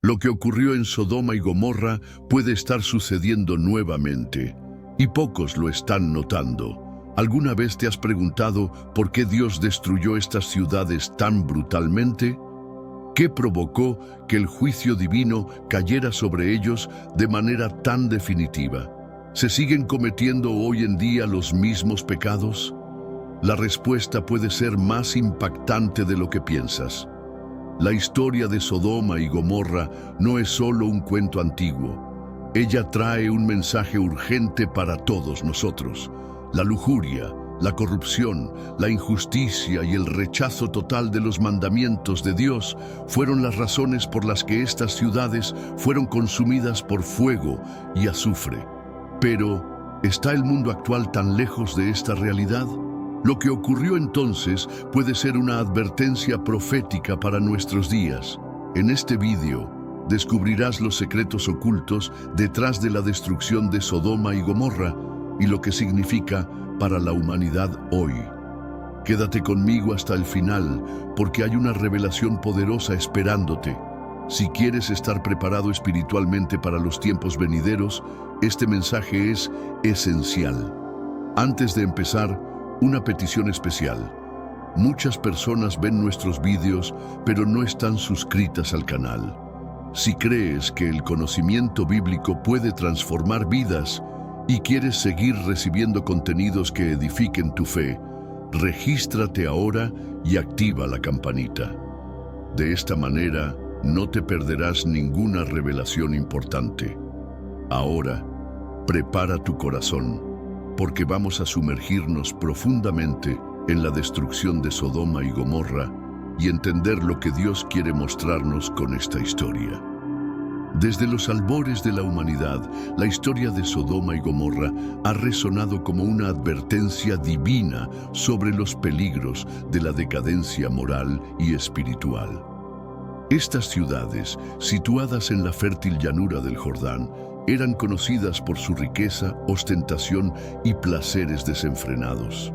Lo que ocurrió en Sodoma y Gomorra puede estar sucediendo nuevamente, y pocos lo están notando. ¿Alguna vez te has preguntado por qué Dios destruyó estas ciudades tan brutalmente? ¿Qué provocó que el juicio divino cayera sobre ellos de manera tan definitiva? ¿Se siguen cometiendo hoy en día los mismos pecados? La respuesta puede ser más impactante de lo que piensas. La historia de Sodoma y Gomorra no es solo un cuento antiguo. Ella trae un mensaje urgente para todos nosotros. La lujuria, la corrupción, la injusticia y el rechazo total de los mandamientos de Dios fueron las razones por las que estas ciudades fueron consumidas por fuego y azufre. Pero, ¿está el mundo actual tan lejos de esta realidad? Lo que ocurrió entonces puede ser una advertencia profética para nuestros días. En este vídeo, descubrirás los secretos ocultos detrás de la destrucción de Sodoma y Gomorra y lo que significa para la humanidad hoy. Quédate conmigo hasta el final, porque hay una revelación poderosa esperándote. Si quieres estar preparado espiritualmente para los tiempos venideros, este mensaje es esencial. Antes de empezar, una petición especial. Muchas personas ven nuestros vídeos, pero no están suscritas al canal. Si crees que el conocimiento bíblico puede transformar vidas y quieres seguir recibiendo contenidos que edifiquen tu fe, regístrate ahora y activa la campanita. De esta manera, no te perderás ninguna revelación importante. Ahora, prepara tu corazón, porque vamos a sumergirnos profundamente en la destrucción de Sodoma y Gomorra y entender lo que Dios quiere mostrarnos con esta historia. Desde los albores de la humanidad, la historia de Sodoma y Gomorra ha resonado como una advertencia divina sobre los peligros de la decadencia moral y espiritual. Estas ciudades, situadas en la fértil llanura del Jordán, eran conocidas por su riqueza, ostentación y placeres desenfrenados.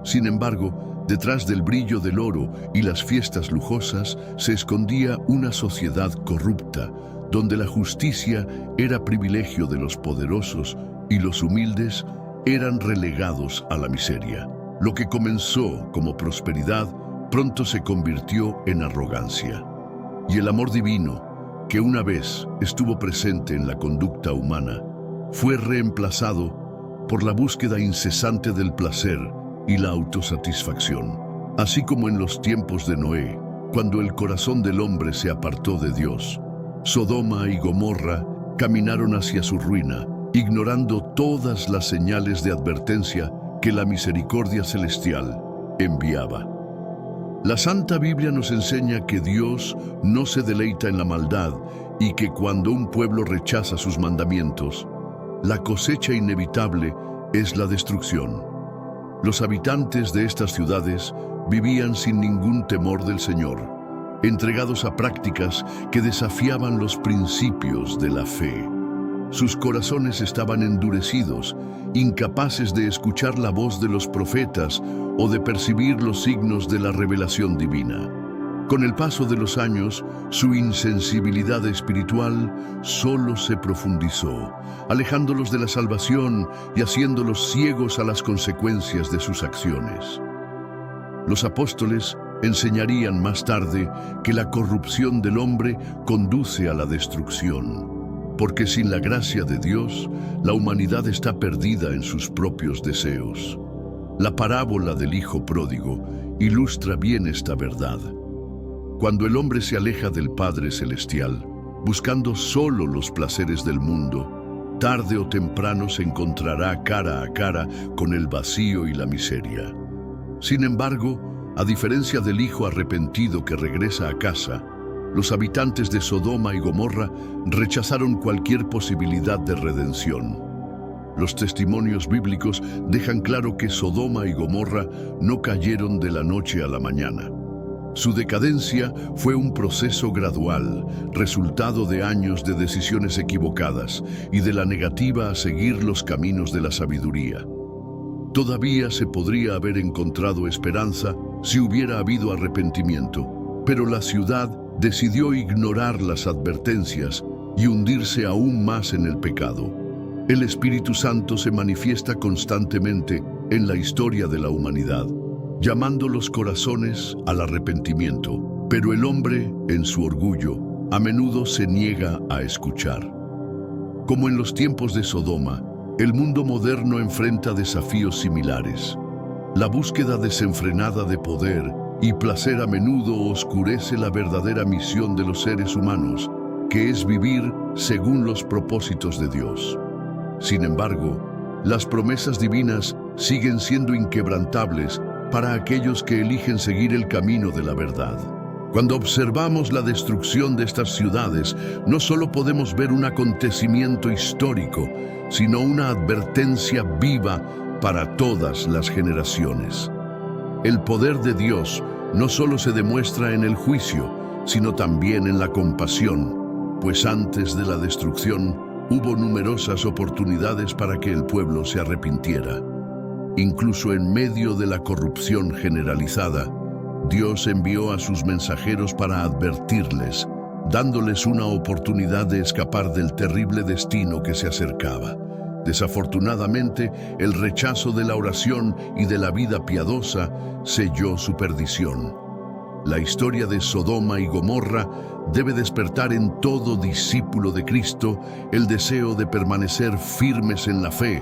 Sin embargo, detrás del brillo del oro y las fiestas lujosas se escondía una sociedad corrupta, donde la justicia era privilegio de los poderosos y los humildes eran relegados a la miseria. Lo que comenzó como prosperidad pronto se convirtió en arrogancia. Y el amor divino, que una vez estuvo presente en la conducta humana, fue reemplazado por la búsqueda incesante del placer y la autosatisfacción. Así como en los tiempos de Noé, cuando el corazón del hombre se apartó de Dios, Sodoma y Gomorra caminaron hacia su ruina, ignorando todas las señales de advertencia que la misericordia celestial enviaba. La Santa Biblia nos enseña que Dios no se deleita en la maldad y que cuando un pueblo rechaza sus mandamientos, la cosecha inevitable es la destrucción. Los habitantes de estas ciudades vivían sin ningún temor del Señor, entregados a prácticas que desafiaban los principios de la fe. Sus corazones estaban endurecidos, incapaces de escuchar la voz de los profetas o de percibir los signos de la revelación divina. Con el paso de los años, su insensibilidad espiritual solo se profundizó, alejándolos de la salvación y haciéndolos ciegos a las consecuencias de sus acciones. Los apóstoles enseñarían más tarde que la corrupción del hombre conduce a la destrucción, porque sin la gracia de Dios, la humanidad está perdida en sus propios deseos. La parábola del Hijo Pródigo ilustra bien esta verdad. Cuando el hombre se aleja del Padre Celestial, buscando solo los placeres del mundo, tarde o temprano se encontrará cara a cara con el vacío y la miseria. Sin embargo, a diferencia del hijo arrepentido que regresa a casa, los habitantes de Sodoma y Gomorra rechazaron cualquier posibilidad de redención. Los testimonios bíblicos dejan claro que Sodoma y Gomorra no cayeron de la noche a la mañana. Su decadencia fue un proceso gradual, resultado de años de decisiones equivocadas y de la negativa a seguir los caminos de la sabiduría. Todavía se podría haber encontrado esperanza si hubiera habido arrepentimiento, pero la ciudad decidió ignorar las advertencias y hundirse aún más en el pecado. El Espíritu Santo se manifiesta constantemente en la historia de la humanidad, llamando los corazones al arrepentimiento, pero el hombre, en su orgullo, a menudo se niega a escuchar. Como en los tiempos de Sodoma, el mundo moderno enfrenta desafíos similares. La búsqueda desenfrenada de poder y placer a menudo oscurece la verdadera misión de los seres humanos, que es vivir según los propósitos de Dios. Sin embargo, las promesas divinas siguen siendo inquebrantables para aquellos que eligen seguir el camino de la verdad. Cuando observamos la destrucción de estas ciudades, no solo podemos ver un acontecimiento histórico, sino una advertencia viva para todas las generaciones. El poder de Dios no solo se demuestra en el juicio, sino también en la compasión, pues antes de la destrucción hubo numerosas oportunidades para que el pueblo se arrepintiera. Incluso en medio de la corrupción generalizada, Dios envió a sus mensajeros para advertirles, dándoles una oportunidad de escapar del terrible destino que se acercaba. Desafortunadamente, el rechazo de la oración y de la vida piadosa selló su perdición. La historia de Sodoma y Gomorra debe despertar en todo discípulo de Cristo el deseo de permanecer firmes en la fe,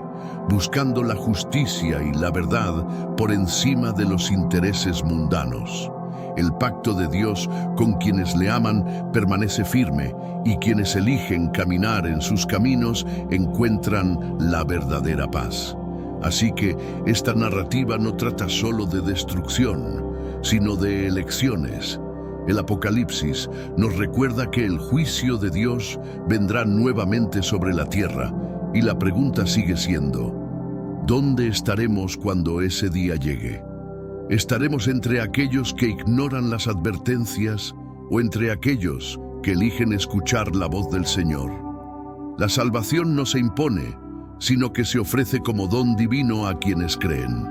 buscando la justicia y la verdad por encima de los intereses mundanos. El pacto de Dios con quienes le aman permanece firme, y quienes eligen caminar en sus caminos encuentran la verdadera paz. Así que esta narrativa no trata solo de destrucción, sino de elecciones. El Apocalipsis nos recuerda que el juicio de Dios vendrá nuevamente sobre la tierra, y la pregunta sigue siendo: ¿dónde estaremos cuando ese día llegue? ¿Estaremos entre aquellos que ignoran las advertencias o entre aquellos que eligen escuchar la voz del Señor? La salvación no se impone, sino que se ofrece como don divino a quienes creen.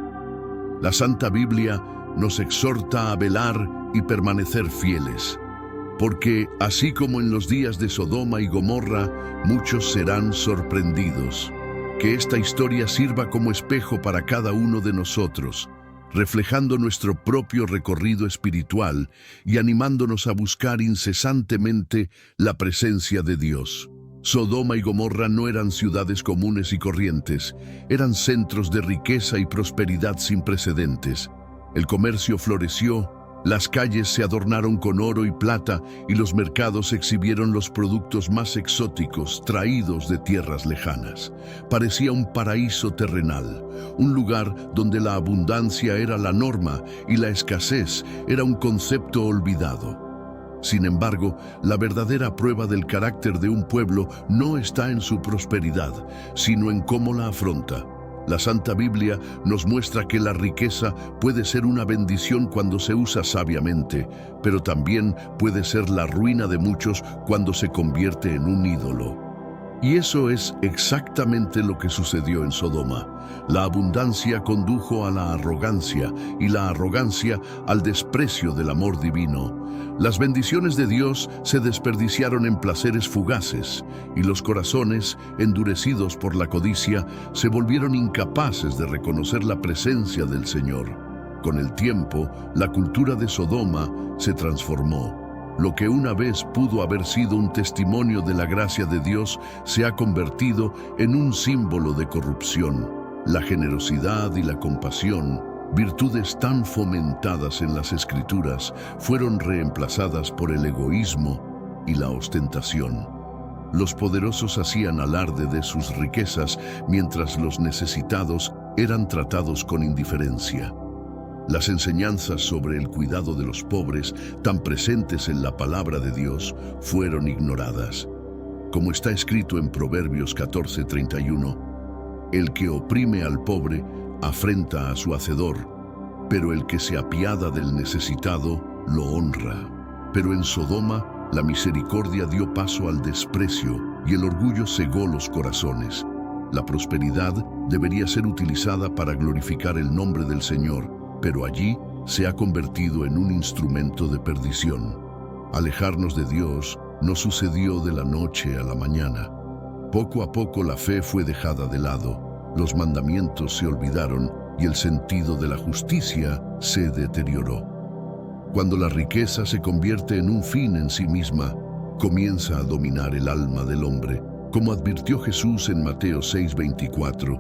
La Santa Biblia nos exhorta a velar y permanecer fieles, porque así como en los días de Sodoma y Gomorra, muchos serán sorprendidos. Que esta historia sirva como espejo para cada uno de nosotros, reflejando nuestro propio recorrido espiritual y animándonos a buscar incesantemente la presencia de Dios. Sodoma y Gomorra no eran ciudades comunes y corrientes, eran centros de riqueza y prosperidad sin precedentes. El comercio floreció, las calles se adornaron con oro y plata y los mercados exhibieron los productos más exóticos traídos de tierras lejanas. Parecía un paraíso terrenal, un lugar donde la abundancia era la norma y la escasez era un concepto olvidado. Sin embargo, la verdadera prueba del carácter de un pueblo no está en su prosperidad, sino en cómo la afronta. La Santa Biblia nos muestra que la riqueza puede ser una bendición cuando se usa sabiamente, pero también puede ser la ruina de muchos cuando se convierte en un ídolo. Y eso es exactamente lo que sucedió en Sodoma. La abundancia condujo a la arrogancia y la arrogancia al desprecio del amor divino. Las bendiciones de Dios se desperdiciaron en placeres fugaces y los corazones, endurecidos por la codicia, se volvieron incapaces de reconocer la presencia del Señor. Con el tiempo, la cultura de Sodoma se transformó. Lo que una vez pudo haber sido un testimonio de la gracia de Dios se ha convertido en un símbolo de corrupción. La generosidad y la compasión, virtudes tan fomentadas en las Escrituras, fueron reemplazadas por el egoísmo y la ostentación. Los poderosos hacían alarde de sus riquezas, mientras los necesitados eran tratados con indiferencia. Las enseñanzas sobre el cuidado de los pobres, tan presentes en la palabra de Dios, fueron ignoradas. Como está escrito en Proverbios 14:31, el que oprime al pobre afrenta a su hacedor, pero el que se apiada del necesitado lo honra. Pero en Sodoma, la misericordia dio paso al desprecio y el orgullo cegó los corazones. La prosperidad debería ser utilizada para glorificar el nombre del Señor, pero allí se ha convertido en un instrumento de perdición. Alejarnos de Dios no sucedió de la noche a la mañana. Poco a poco la fe fue dejada de lado, los mandamientos se olvidaron y el sentido de la justicia se deterioró. Cuando la riqueza se convierte en un fin en sí misma, comienza a dominar el alma del hombre. Como advirtió Jesús en Mateo 6:24,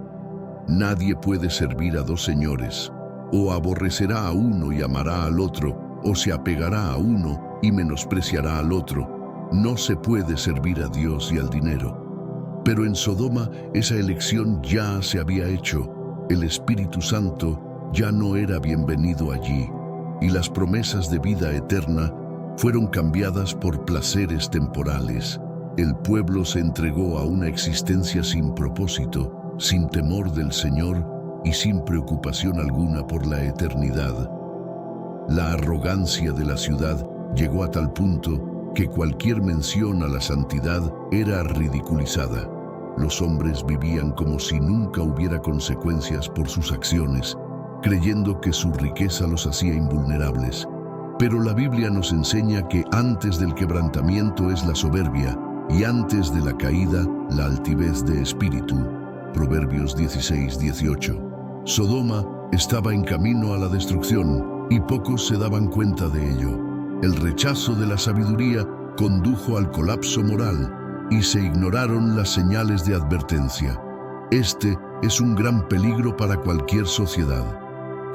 nadie puede servir a dos señores, o aborrecerá a uno y amará al otro, o se apegará a uno y menospreciará al otro. No se puede servir a Dios y al dinero. Pero en Sodoma esa elección ya se había hecho. El Espíritu Santo ya no era bienvenido allí, y las promesas de vida eterna fueron cambiadas por placeres temporales. El pueblo se entregó a una existencia sin propósito, sin temor del Señor y sin preocupación alguna por la eternidad. La arrogancia de la ciudad llegó a tal punto que cualquier mención a la santidad era ridiculizada. Los hombres vivían como si nunca hubiera consecuencias por sus acciones, creyendo que su riqueza los hacía invulnerables. Pero la Biblia nos enseña que antes del quebrantamiento es la soberbia y antes de la caída la altivez de espíritu. Proverbios 16:18. Sodoma estaba en camino a la destrucción y pocos se daban cuenta de ello. El rechazo de la sabiduría condujo al colapso moral y se ignoraron las señales de advertencia. Este es un gran peligro para cualquier sociedad.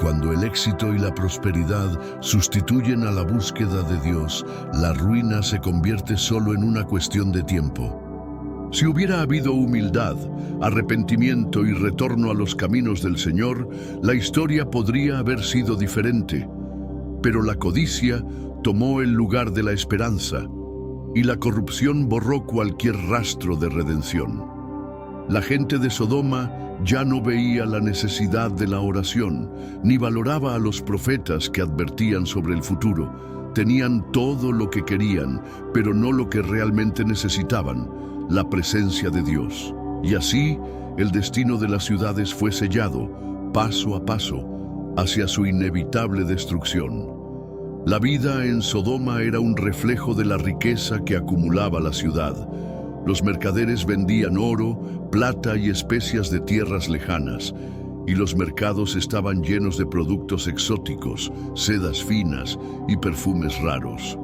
Cuando el éxito y la prosperidad sustituyen a la búsqueda de Dios, la ruina se convierte solo en una cuestión de tiempo. Si hubiera habido humildad, arrepentimiento y retorno a los caminos del Señor, la historia podría haber sido diferente. Pero la codicia tomó el lugar de la esperanza, y la corrupción borró cualquier rastro de redención. La gente de Sodoma ya no veía la necesidad de la oración, ni valoraba a los profetas que advertían sobre el futuro. Tenían todo lo que querían, pero no lo que realmente necesitaban, la presencia de Dios. Y así, el destino de las ciudades fue sellado, paso a paso, hacia su inevitable destrucción. La vida en Sodoma era un reflejo de la riqueza que acumulaba la ciudad. Los mercaderes vendían oro, plata y especias de tierras lejanas, y los mercados estaban llenos de productos exóticos, sedas finas y perfumes raros.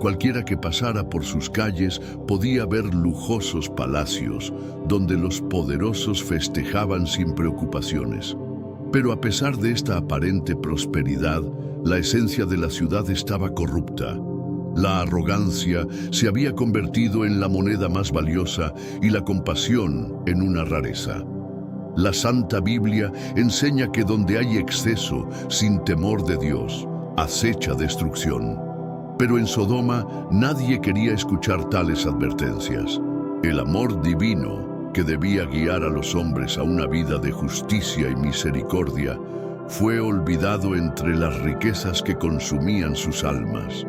Cualquiera que pasara por sus calles podía ver lujosos palacios, donde los poderosos festejaban sin preocupaciones. Pero a pesar de esta aparente prosperidad, la esencia de la ciudad estaba corrupta. La arrogancia se había convertido en la moneda más valiosa y la compasión en una rareza. La Santa Biblia enseña que donde hay exceso, sin temor de Dios, acecha destrucción. Pero en Sodoma nadie quería escuchar tales advertencias. El amor divino, que debía guiar a los hombres a una vida de justicia y misericordia, fue olvidado entre las riquezas que consumían sus almas.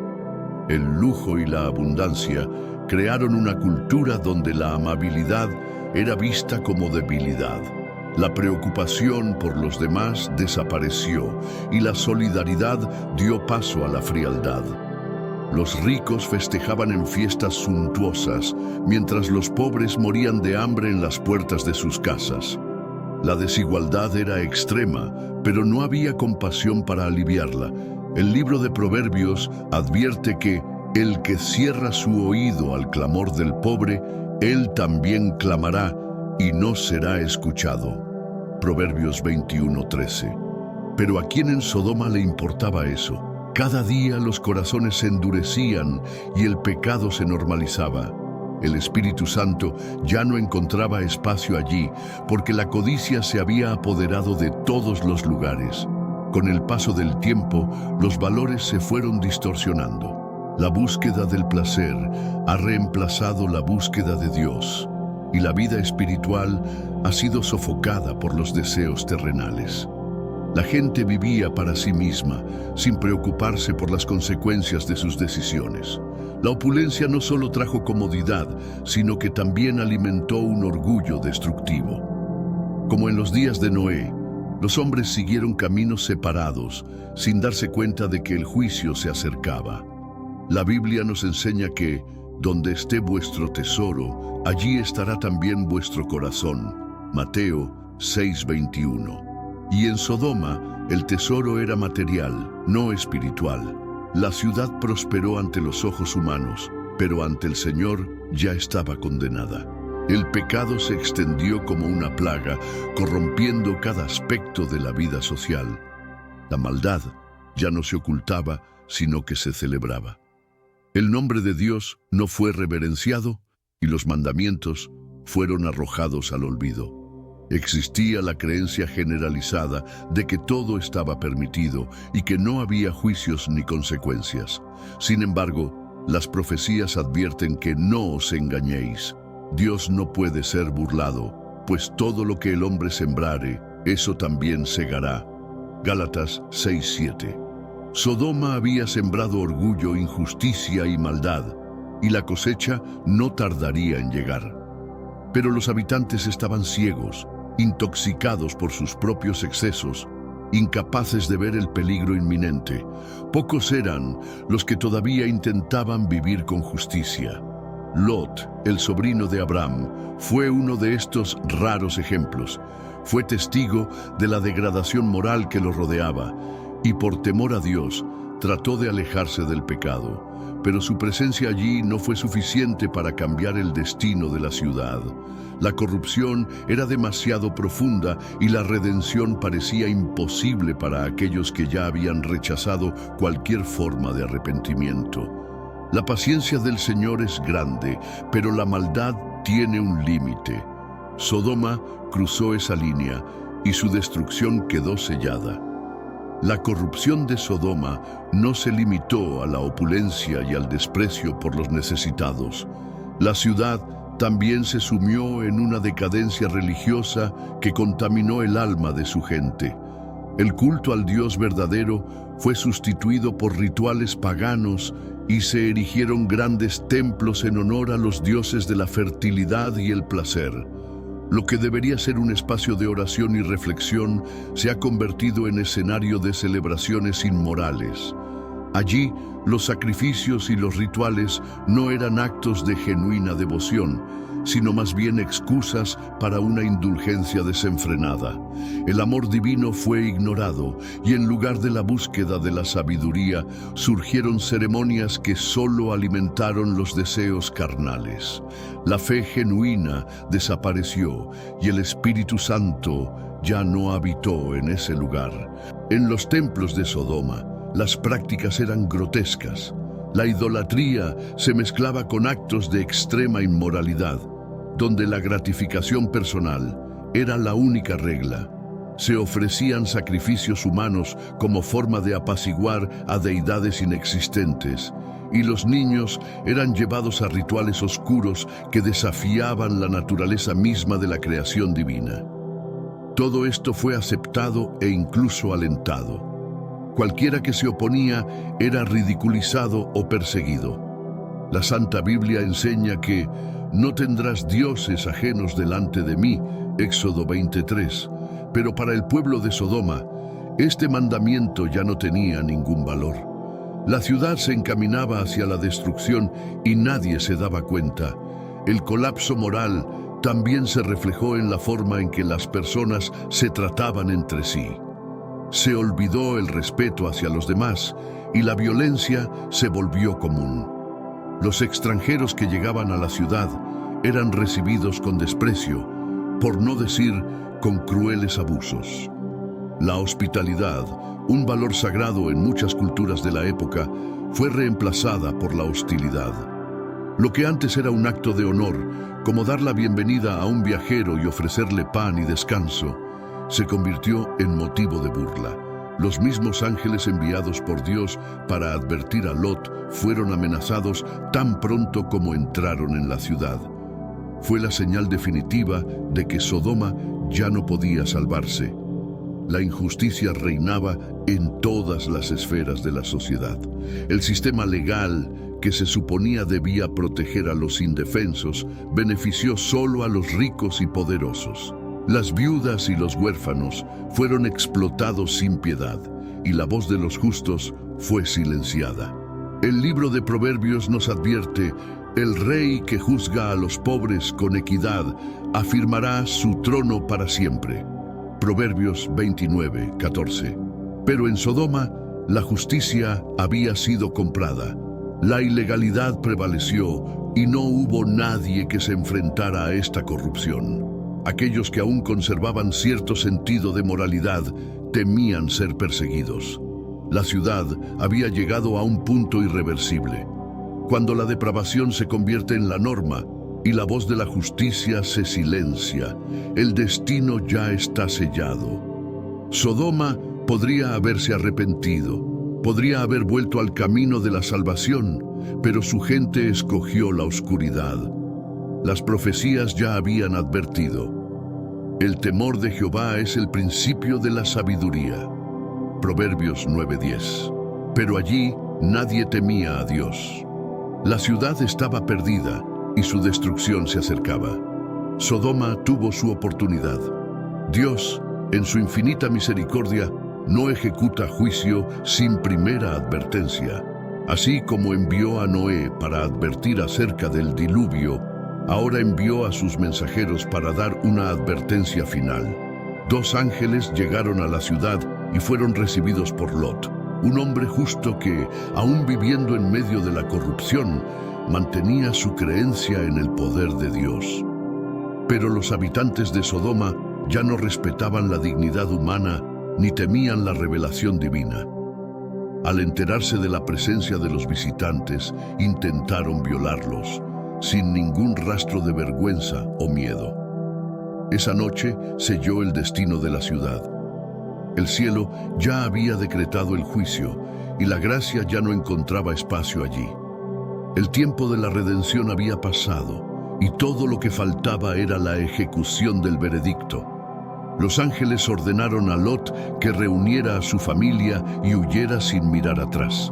El lujo y la abundancia crearon una cultura donde la amabilidad era vista como debilidad. La preocupación por los demás desapareció y la solidaridad dio paso a la frialdad. Los ricos festejaban en fiestas suntuosas, mientras los pobres morían de hambre en las puertas de sus casas. La desigualdad era extrema, pero no había compasión para aliviarla. El libro de Proverbios advierte que el que cierra su oído al clamor del pobre, él también clamará y no será escuchado. Proverbios 21:13. Pero ¿a quién en Sodoma le importaba eso? Cada día los corazones se endurecían y el pecado se normalizaba. El Espíritu Santo ya no encontraba espacio allí porque la codicia se había apoderado de todos los lugares. Con el paso del tiempo, los valores se fueron distorsionando. La búsqueda del placer ha reemplazado la búsqueda de Dios, y la vida espiritual ha sido sofocada por los deseos terrenales. La gente vivía para sí misma, sin preocuparse por las consecuencias de sus decisiones. La opulencia no solo trajo comodidad, sino que también alimentó un orgullo destructivo. Como en los días de Noé, los hombres siguieron caminos separados, sin darse cuenta de que el juicio se acercaba. La Biblia nos enseña que, donde esté vuestro tesoro, allí estará también vuestro corazón. Mateo 6:21. Y en Sodoma, el tesoro era material, no espiritual. La ciudad prosperó ante los ojos humanos, pero ante el Señor ya estaba condenada. El pecado se extendió como una plaga, corrompiendo cada aspecto de la vida social. La maldad ya no se ocultaba, sino que se celebraba. El nombre de Dios no fue reverenciado y los mandamientos fueron arrojados al olvido. Existía la creencia generalizada de que todo estaba permitido y que no había juicios ni consecuencias. Sin embargo, las profecías advierten que no os engañéis. Dios no puede ser burlado, pues todo lo que el hombre sembrare, eso también segará. Gálatas 6:7. Sodoma había sembrado orgullo, injusticia y maldad, y la cosecha no tardaría en llegar. Pero los habitantes estaban ciegos, intoxicados por sus propios excesos, incapaces de ver el peligro inminente. Pocos eran los que todavía intentaban vivir con justicia. Lot, el sobrino de Abraham, fue uno de estos raros ejemplos. Fue testigo de la degradación moral que lo rodeaba y por temor a Dios trató de alejarse del pecado. Pero su presencia allí no fue suficiente para cambiar el destino de la ciudad. La corrupción era demasiado profunda y la redención parecía imposible para aquellos que ya habían rechazado cualquier forma de arrepentimiento. La paciencia del Señor es grande, pero la maldad tiene un límite. Sodoma cruzó esa línea y su destrucción quedó sellada. La corrupción de Sodoma no se limitó a la opulencia y al desprecio por los necesitados. La ciudad también se sumió en una decadencia religiosa que contaminó el alma de su gente. El culto al Dios verdadero fue sustituido por rituales paganos y se erigieron grandes templos en honor a los dioses de la fertilidad y el placer. Lo que debería ser un espacio de oración y reflexión se ha convertido en escenario de celebraciones inmorales. Allí, los sacrificios y los rituales no eran actos de genuina devoción, sino más bien excusas para una indulgencia desenfrenada. El amor divino fue ignorado y en lugar de la búsqueda de la sabiduría, surgieron ceremonias que solo alimentaron los deseos carnales. La fe genuina desapareció y el Espíritu Santo ya no habitó en ese lugar. En los templos de Sodoma, las prácticas eran grotescas. La idolatría se mezclaba con actos de extrema inmoralidad, donde la gratificación personal era la única regla. Se ofrecían sacrificios humanos como forma de apaciguar a deidades inexistentes, y los niños eran llevados a rituales oscuros que desafiaban la naturaleza misma de la creación divina. Todo esto fue aceptado e incluso alentado. Cualquiera que se oponía era ridiculizado o perseguido. La Santa Biblia enseña que no tendrás dioses ajenos delante de mí, Éxodo 23, pero para el pueblo de Sodoma, este mandamiento ya no tenía ningún valor. La ciudad se encaminaba hacia la destrucción y nadie se daba cuenta. El colapso moral también se reflejó en la forma en que las personas se trataban entre sí. Se olvidó el respeto hacia los demás y la violencia se volvió común. Los extranjeros que llegaban a la ciudad eran recibidos con desprecio, por no decir con crueles abusos. La hospitalidad, un valor sagrado en muchas culturas de la época, fue reemplazada por la hostilidad. Lo que antes era un acto de honor, como dar la bienvenida a un viajero y ofrecerle pan y descanso, se convirtió en motivo de burla. Los mismos ángeles enviados por Dios para advertir a Lot fueron amenazados tan pronto como entraron en la ciudad. Fue la señal definitiva de que Sodoma ya no podía salvarse. La injusticia reinaba en todas las esferas de la sociedad. El sistema legal, que se suponía debía proteger a los indefensos, benefició solo a los ricos y poderosos. Las viudas y los huérfanos fueron explotados sin piedad, y la voz de los justos fue silenciada. El libro de Proverbios nos advierte: el rey que juzga a los pobres con equidad afirmará su trono para siempre. Proverbios 29:14. Pero en Sodoma, la justicia había sido comprada. La ilegalidad prevaleció y no hubo nadie que se enfrentara a esta corrupción. Aquellos que aún conservaban cierto sentido de moralidad temían ser perseguidos. La ciudad había llegado a un punto irreversible. Cuando la depravación se convierte en la norma y la voz de la justicia se silencia, el destino ya está sellado. Sodoma podría haberse arrepentido, podría haber vuelto al camino de la salvación, pero su gente escogió la oscuridad. Las profecías ya habían advertido: el temor de Jehová es el principio de la sabiduría. Proverbios 9:10. Pero allí nadie temía a Dios. La ciudad estaba perdida y su destrucción se acercaba. Sodoma tuvo su oportunidad. Dios, en su infinita misericordia, no ejecuta juicio sin primera advertencia. Así como envió a Noé para advertir acerca del diluvio, ahora envió a sus mensajeros para dar una advertencia final. 2 ángeles llegaron a la ciudad y fueron recibidos por Lot, un hombre justo que, aún viviendo en medio de la corrupción, mantenía su creencia en el poder de Dios. Pero los habitantes de Sodoma ya no respetaban la dignidad humana ni temían la revelación divina. Al enterarse de la presencia de los visitantes, intentaron violarlos, sin ningún rastro de vergüenza o miedo. Esa noche selló el destino de la ciudad. El cielo ya había decretado el juicio y la gracia ya no encontraba espacio allí. El tiempo de la redención había pasado y todo lo que faltaba era la ejecución del veredicto. Los ángeles ordenaron a Lot que reuniera a su familia y huyera sin mirar atrás.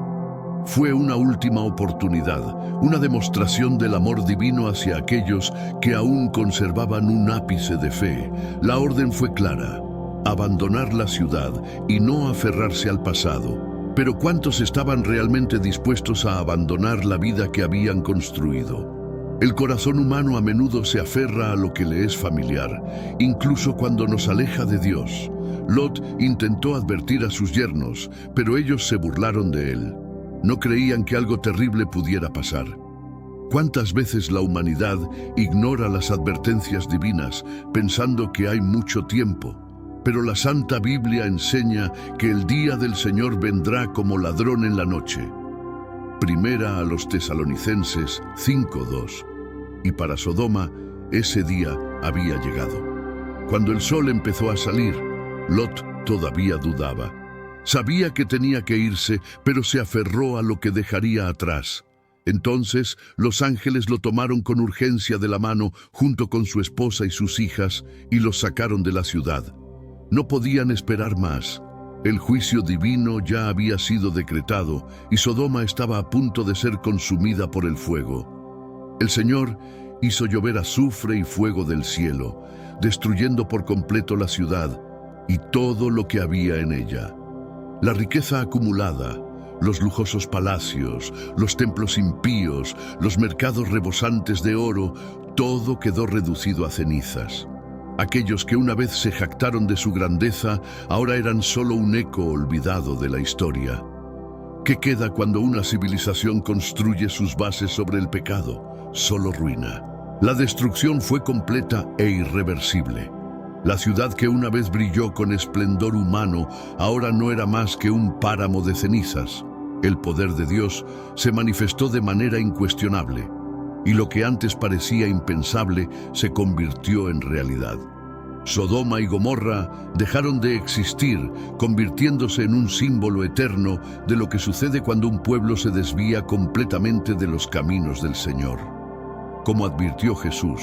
Fue una última oportunidad, una demostración del amor divino hacia aquellos que aún conservaban un ápice de fe. La orden fue clara: abandonar la ciudad y no aferrarse al pasado. Pero ¿cuántos estaban realmente dispuestos a abandonar la vida que habían construido? El corazón humano a menudo se aferra a lo que le es familiar, incluso cuando nos aleja de Dios. Lot intentó advertir a sus yernos, pero ellos se burlaron de él. No creían que algo terrible pudiera pasar. ¿Cuántas veces la humanidad ignora las advertencias divinas pensando que hay mucho tiempo? Pero la Santa Biblia enseña que el día del Señor vendrá como ladrón en la noche. Primera a los Tesalonicenses 5:2. Y para Sodoma, ese día había llegado. Cuando el sol empezó a salir, Lot todavía dudaba. Sabía que tenía que irse, pero se aferró a lo que dejaría atrás. Entonces los ángeles lo tomaron con urgencia de la mano junto con su esposa y sus hijas y los sacaron de la ciudad. No podían esperar más. El juicio divino ya había sido decretado y Sodoma estaba a punto de ser consumida por el fuego. El Señor hizo llover azufre y fuego del cielo, destruyendo por completo la ciudad y todo lo que había en ella. La riqueza acumulada, los lujosos palacios, los templos impíos, los mercados rebosantes de oro, todo quedó reducido a cenizas. Aquellos que una vez se jactaron de su grandeza, ahora eran solo un eco olvidado de la historia. ¿Qué queda cuando una civilización construye sus bases sobre el pecado? Solo ruina. La destrucción fue completa e irreversible. La ciudad que una vez brilló con esplendor humano, ahora no era más que un páramo de cenizas. El poder de Dios se manifestó de manera incuestionable, y lo que antes parecía impensable se convirtió en realidad. Sodoma y Gomorra dejaron de existir, convirtiéndose en un símbolo eterno de lo que sucede cuando un pueblo se desvía completamente de los caminos del Señor. Como advirtió Jesús,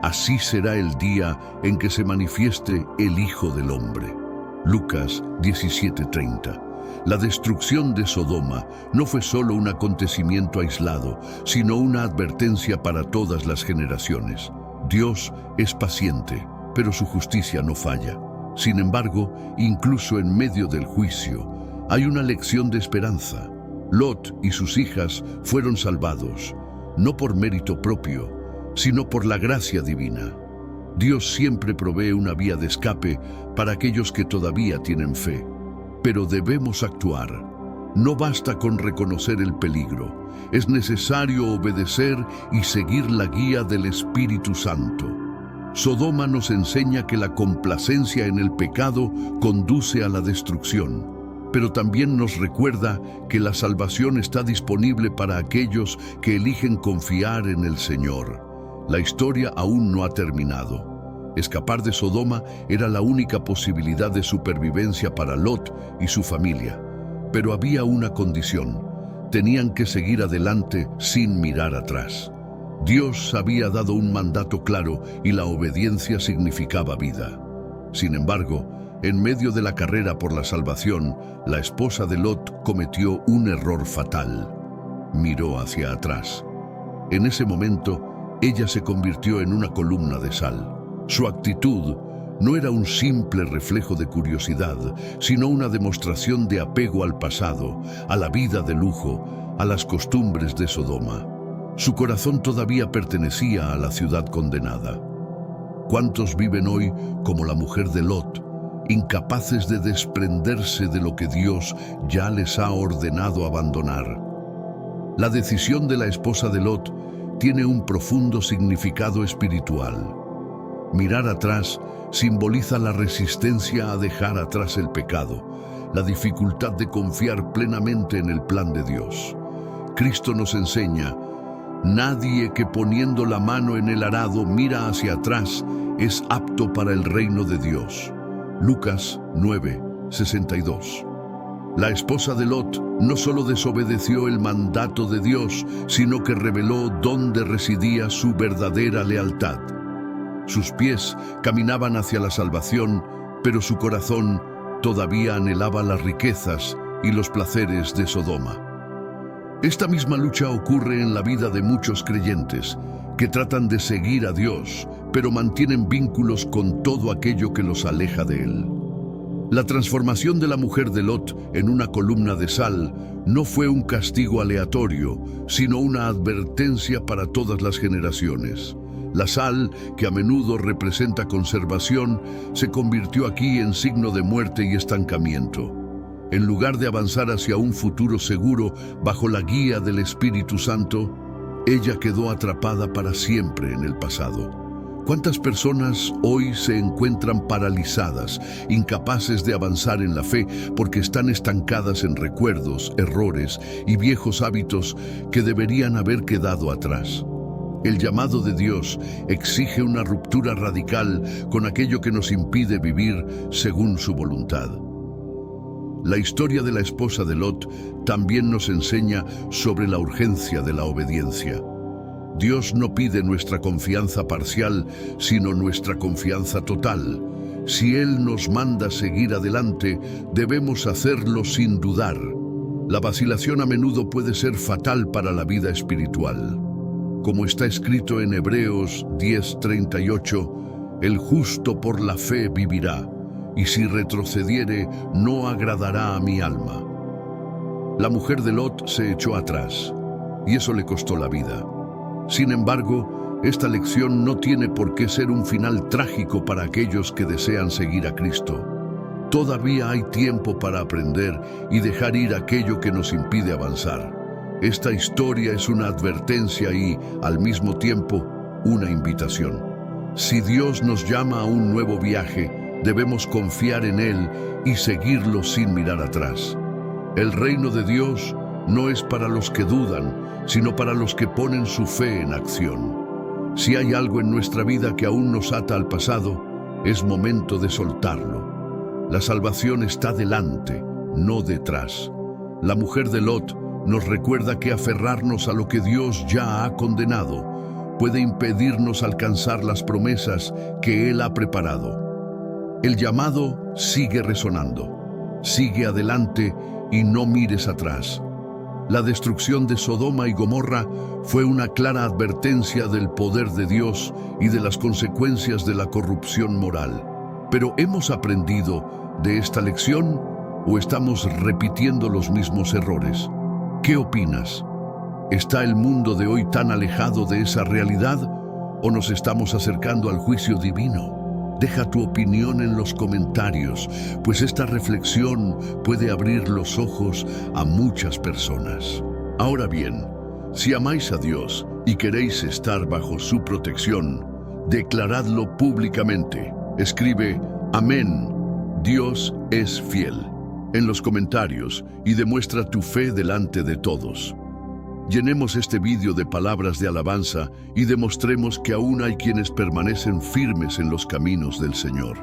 así será el día en que se manifieste el Hijo del Hombre. Lucas 17:30. La destrucción de Sodoma no fue solo un acontecimiento aislado, sino una advertencia para todas las generaciones. Dios es paciente, pero su justicia no falla. Sin embargo, incluso en medio del juicio, hay una lección de esperanza. Lot y sus hijas fueron salvados, no por mérito propio, sino por la gracia divina. Dios siempre provee una vía de escape para aquellos que todavía tienen fe, pero debemos actuar. No basta con reconocer el peligro, es necesario obedecer y seguir la guía del Espíritu Santo. Sodoma nos enseña que la complacencia en el pecado conduce a la destrucción, pero también nos recuerda que la salvación está disponible para aquellos que eligen confiar en el Señor. La historia aún no ha terminado. Escapar de Sodoma era la única posibilidad de supervivencia para Lot y su familia. Pero había una condición: tenían que seguir adelante sin mirar atrás. Dios había dado un mandato claro y la obediencia significaba vida. Sin embargo, en medio de la carrera por la salvación, la esposa de Lot cometió un error fatal. Miró hacia atrás. En ese momento, ella se convirtió en una columna de sal. Su actitud no era un simple reflejo de curiosidad, sino una demostración de apego al pasado, a la vida de lujo, a las costumbres de Sodoma. Su corazón todavía pertenecía a la ciudad condenada. ¿Cuántos viven hoy como la mujer de Lot, incapaces de desprenderse de lo que Dios ya les ha ordenado abandonar? La decisión de la esposa de Lot tiene un profundo significado espiritual. Mirar atrás simboliza la resistencia a dejar atrás el pecado, la dificultad de confiar plenamente en el plan de Dios. Cristo nos enseña: nadie que poniendo la mano en el arado mira hacia atrás es apto para el reino de Dios. Lucas 9:62. La esposa de Lot no solo desobedeció el mandato de Dios, sino que reveló dónde residía su verdadera lealtad. Sus pies caminaban hacia la salvación, pero su corazón todavía anhelaba las riquezas y los placeres de Sodoma. Esta misma lucha ocurre en la vida de muchos creyentes que tratan de seguir a Dios, pero mantienen vínculos con todo aquello que los aleja de Él. La transformación de la mujer de Lot en una columna de sal no fue un castigo aleatorio, sino una advertencia para todas las generaciones. La sal, que a menudo representa conservación, se convirtió aquí en signo de muerte y estancamiento. En lugar de avanzar hacia un futuro seguro bajo la guía del Espíritu Santo, ella quedó atrapada para siempre en el pasado. ¿Cuántas personas hoy se encuentran paralizadas, incapaces de avanzar en la fe porque están estancadas en recuerdos, errores y viejos hábitos que deberían haber quedado atrás? El llamado de Dios exige una ruptura radical con aquello que nos impide vivir según su voluntad. La historia de la esposa de Lot también nos enseña sobre la urgencia de la obediencia. Dios no pide nuestra confianza parcial, sino nuestra confianza total. Si Él nos manda seguir adelante, debemos hacerlo sin dudar. La vacilación a menudo puede ser fatal para la vida espiritual. Como está escrito en Hebreos 10:38, el justo por la fe vivirá, y si retrocediere, no agradará a mi alma. La mujer de Lot se echó atrás, y eso le costó la vida. Sin embargo, esta lección no tiene por qué ser un final trágico para aquellos que desean seguir a Cristo. Todavía hay tiempo para aprender y dejar ir aquello que nos impide avanzar. Esta historia es una advertencia y, al mismo tiempo, una invitación. Si Dios nos llama a un nuevo viaje, debemos confiar en Él y seguirlo sin mirar atrás. El reino de Dios no es para los que dudan, sino para los que ponen su fe en acción. Si hay algo en nuestra vida que aún nos ata al pasado, es momento de soltarlo. La salvación está delante, no detrás. La mujer de Lot nos recuerda que aferrarnos a lo que Dios ya ha condenado puede impedirnos alcanzar las promesas que Él ha preparado. El llamado sigue resonando. Sigue adelante y no mires atrás. La destrucción de Sodoma y Gomorra fue una clara advertencia del poder de Dios y de las consecuencias de la corrupción moral. Pero ¿hemos aprendido de esta lección o estamos repitiendo los mismos errores? ¿Qué opinas? ¿Está el mundo de hoy tan alejado de esa realidad o nos estamos acercando al juicio divino? Deja tu opinión en los comentarios, pues esta reflexión puede abrir los ojos a muchas personas. Ahora bien, si amáis a Dios y queréis estar bajo su protección, declaradlo públicamente. Escribe Amén, Dios es fiel, en los comentarios y demuestra tu fe delante de todos. Llenemos este vídeo de palabras de alabanza y demostremos que aún hay quienes permanecen firmes en los caminos del Señor.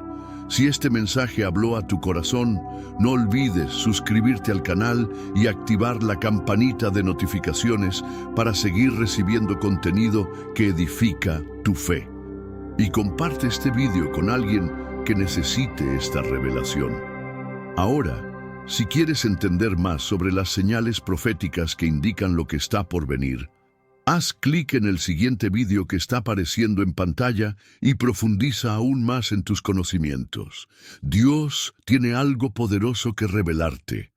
Si este mensaje habló a tu corazón, no olvides suscribirte al canal y activar la campanita de notificaciones para seguir recibiendo contenido que edifica tu fe. Y comparte este vídeo con alguien que necesite esta revelación. Ahora, si quieres entender más sobre las señales proféticas que indican lo que está por venir, haz clic en el siguiente vídeo que está apareciendo en pantalla y profundiza aún más en tus conocimientos. Dios tiene algo poderoso que revelarte.